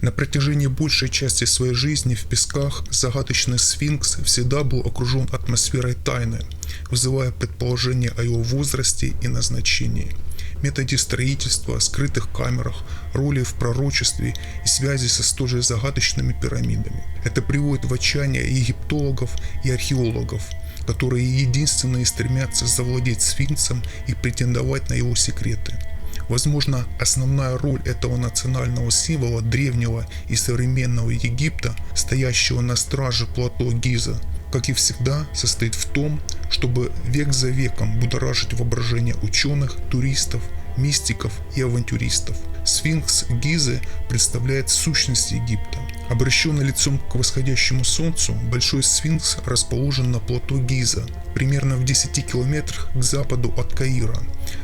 На протяжении большей части своей жизни в песках загадочный сфинкс всегда был окружен атмосферой тайны, вызывая предположения о его возрасте и назначении, методе строительства, скрытых камерах, роли в пророчестве и связи со столь же загадочными пирамидами. Это приводит в отчаяние египтологов и археологов, которые единственные стремятся завладеть сфинксом и претендовать на его секреты. Возможно, основная роль этого национального символа древнего и современного Египта, стоящего на страже плато Гиза, как и всегда, состоит в том, чтобы век за веком будоражить воображение ученых, туристов, мистиков и авантюристов. Сфинкс Гизы представляет сущность Египта. Обращенный лицом к восходящему солнцу, Большой сфинкс расположен на плато Гиза, примерно в 10 километрах к западу от Каира,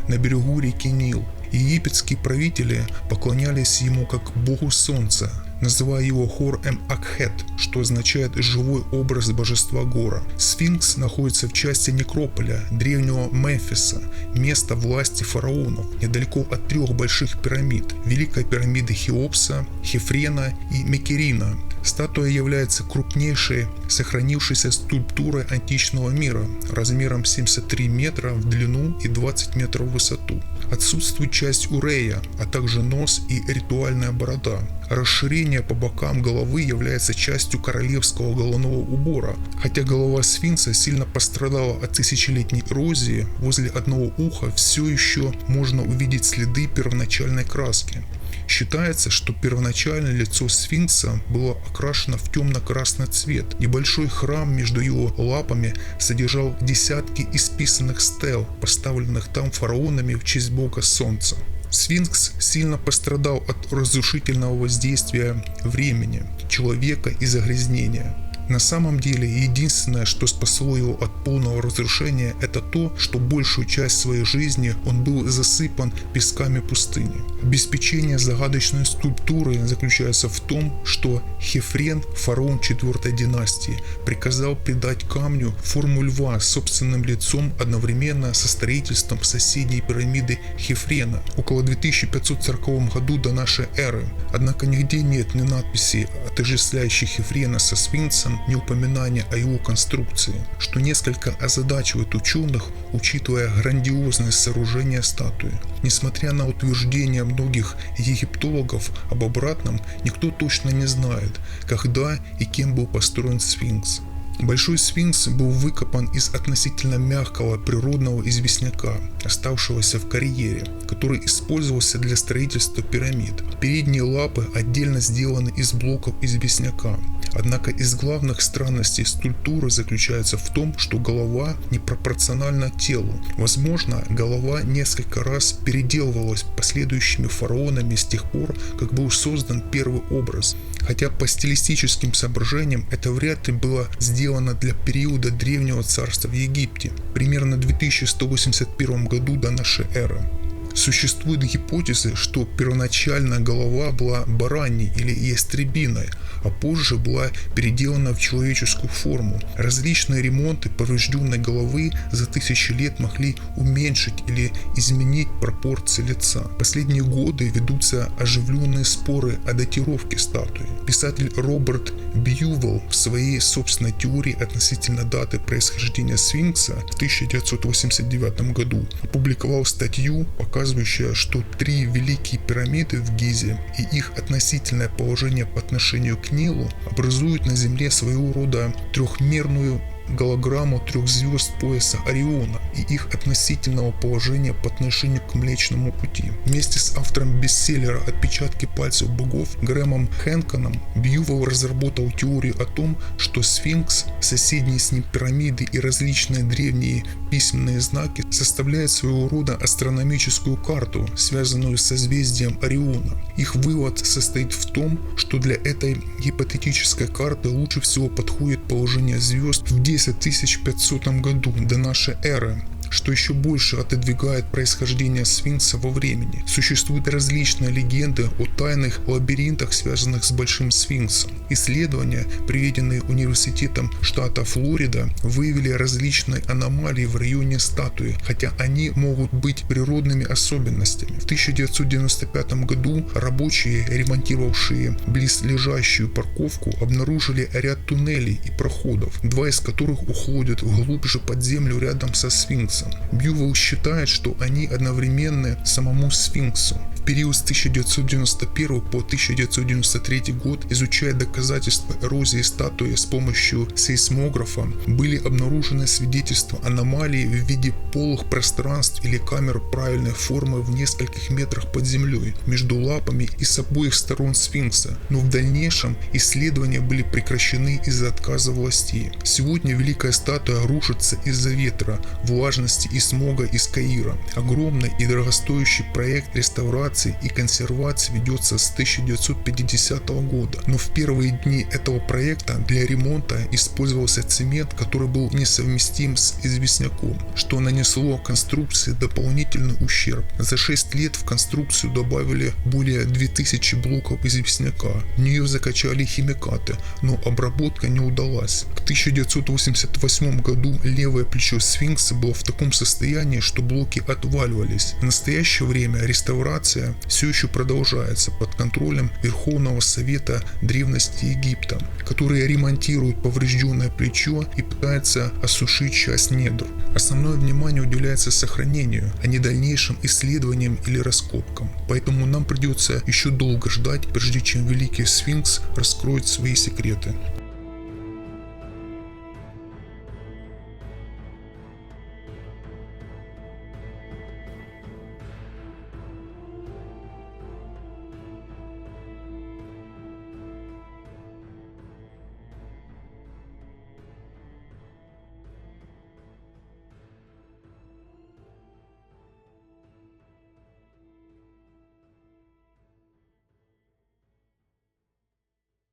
на берегу реки Нил. Египетские правители поклонялись ему как богу солнца, называя его Хор-Эм-Акхет, что означает «живой образ божества Гора». Сфинкс находится в части некрополя древнего Мемфиса, места власти фараонов, недалеко от 3 больших пирамид – Великой пирамиды Хеопса, Хефрена и Мекерина. Статуя является крупнейшей сохранившейся скульптурой античного мира, размером 73 метра в длину и 20 метров в высоту. Отсутствует часть урея, а также нос и ритуальная борода. Расширение по бокам головы является частью королевского головного убора. Хотя голова сфинкса сильно пострадала от тысячелетней эрозии, возле одного уха все еще можно увидеть следы первоначальной краски. Считается, что первоначально лицо сфинкса было окрашено в темно-красный цвет. Небольшой храм между его лапами содержал десятки исписанных стел, поставленных там фараонами в честь бога солнца. Сфинкс сильно пострадал от разрушительного воздействия времени, человека и загрязнения. На самом деле, единственное, что спасло его от полного разрушения, это то, что большую часть своей жизни он был засыпан песками пустыни. Обеспечение загадочной скульптуры заключается в том, что Хефрен, фараон 4-й династии, приказал придать камню форму льва с собственным лицом одновременно со строительством соседней пирамиды Хефрена около 2540 году до нашей эры. Однако нигде нет ни надписи, отождествляющих Хефрена со сфинксом, ни упоминания о его конструкции, что несколько озадачивает ученых, учитывая грандиозность сооружения статуи. Несмотря на утверждения многих египтологов об обратном, никто точно не знает, когда и кем был построен сфинкс. Большой сфинкс был выкопан из относительно мягкого природного известняка, оставшегося в карьере, который использовался для строительства пирамид. Передние лапы отдельно сделаны из блоков известняка. Однако из главных странностей скульптуры заключается в том, что голова непропорциональна телу. Возможно, голова несколько раз переделывалась последующими фараонами с тех пор, как был создан первый образ. Хотя по стилистическим соображениям это вряд ли было сделано для периода Древнего Царства в Египте, примерно 2181 году до нашей эры. Существуют гипотезы, что первоначально голова была бараньей или ястребиной, а позже была переделана в человеческую форму. Различные ремонты поврежденной головы за тысячи лет могли уменьшить или изменить пропорции лица. В последние годы ведутся оживленные споры о датировке статуи. Писатель Роберт Бьювелл в своей собственной теории относительно даты происхождения сфинкса в 1989 году опубликовал статью, показывающую, что 3 великие пирамиды в Гизе и их относительное положение по отношению к Нилу образуют на Земле своего рода трехмерную голограмму 3 звезд пояса Ориона и их относительного положения по отношению к Млечному Пути. Вместе с автором бестселлера «Отпечатки пальцев богов» Грэмом Хэнконом Бьювелл разработал теорию о том, что сфинкс, соседние с ним пирамиды и различные древние письменные знаки составляют своего рода астрономическую карту, связанную с созвездием Ориона. Их вывод состоит в том, что для этой гипотетической карты лучше всего подходит положение звезд в 10500 году до нашей эры, что еще больше отодвигает происхождение сфинкса во времени. Существуют различные легенды о тайных лабиринтах, связанных с Большим сфинксом. Исследования, проведенные университетом штата Флорида, выявили различные аномалии в районе статуи, хотя они могут быть природными особенностями. В 1995 году рабочие, ремонтировавшие близлежащую парковку, обнаружили ряд туннелей и проходов, два из которых уходят глубже под землю рядом со сфинксом. Бьювелл считает, что они одновременны самому сфинксу. В период с 1991 по 1993 год, изучая доказательства эрозии статуи с помощью сейсмографа, были обнаружены свидетельства аномалий в виде полых пространств или камер правильной формы в нескольких метрах под землей, между лапами и с обоих сторон сфинкса, но в дальнейшем исследования были прекращены из-за отказа властей. Сегодня великая статуя рушится из-за ветра, влажности и смога из Каира. Огромный и дорогостоящий проект реставрации и консервации ведется с 1950 года, но в первые дни этого проекта для ремонта использовался цемент, который был несовместим с известняком, что нанесло конструкции дополнительный ущерб. За 6 лет в конструкцию добавили более 2000 блоков известняка. В нее закачали химикаты, но обработка не удалась. К 1988 году левое плечо сфинкса было в таком состоянии, что блоки отваливались. В настоящее время реставрация все еще продолжается под контролем Верховного Совета Древности Египта, который ремонтирует поврежденное плечо и пытается осушить часть недр. Основное внимание уделяется сохранению, а не дальнейшим исследованиям или раскопкам. Поэтому нам придется еще долго ждать, прежде чем Великий Сфинкс раскроет свои секреты.